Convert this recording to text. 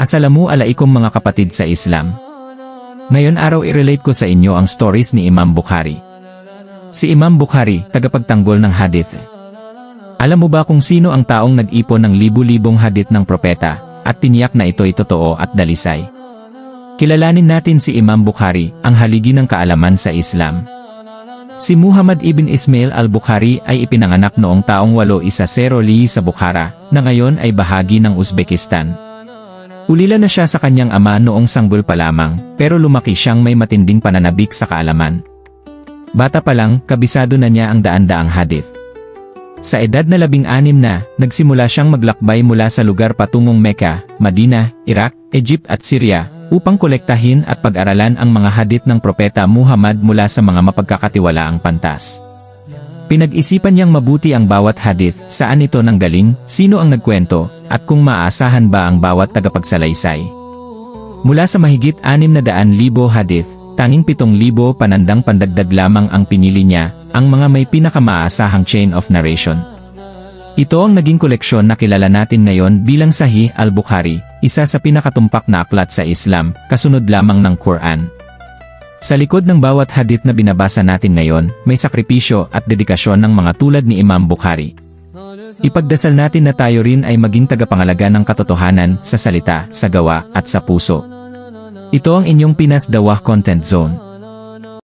Assalamualaikum mga kapatid sa Islam. Ngayon araw i-relate ko sa inyo ang stories ni Imam Bukhari. Si Imam Bukhari, tagapagtanggol ng hadith. Alam mo ba kung sino ang taong nag-ipon ng libu-libong hadith ng propeta, at tiniyak na ito'y totoo at dalisay? Kilalanin natin si Imam Bukhari, ang haligi ng kaalaman sa Islam. Si Muhammad ibn Ismail al-Bukhari ay ipinanganak noong taong 810 sa Bukhara, na ngayon ay bahagi ng Uzbekistan. Ulila na siya sa kanyang ama noong sanggol pa lamang, pero lumaki siyang may matinding pananabik sa kaalaman. Bata pa lang, kabisado na niya ang daan-daang hadith. Sa edad na 16 na, nagsimula siyang maglakbay mula sa lugar patungong Mecca, Madina, Iraq, Egypt at Syria, upang kolektahin at pag-aralan ang mga hadith ng propeta Muhammad mula sa mga mapagkakatiwalaang pantas. Pinag-isipan niyang mabuti ang bawat hadith, saan ito nanggaling, sino ang nagkwento, at kung maaasahan ba ang bawat tagapagsalaysay. Mula sa mahigit 600,000 hadith, tanging 7,000 panandang pandagdag lamang ang pinili niya, ang mga may pinakamaasahang chain of narration. Ito ang naging koleksyon na kilala natin ngayon bilang Sahih al-Bukhari, isa sa pinakatumpak na aklat sa Islam, kasunod lamang ng Quran. Sa likod ng bawat hadith na binabasa natin ngayon, may sakripisyo at dedikasyon ng mga tulad ni Imam Bukhari. Ipagdasal natin na tayo rin ay maging tagapangalaga ng katotohanan sa salita, sa gawa, at sa puso. Ito ang inyong Pinas Dawah Content Zone.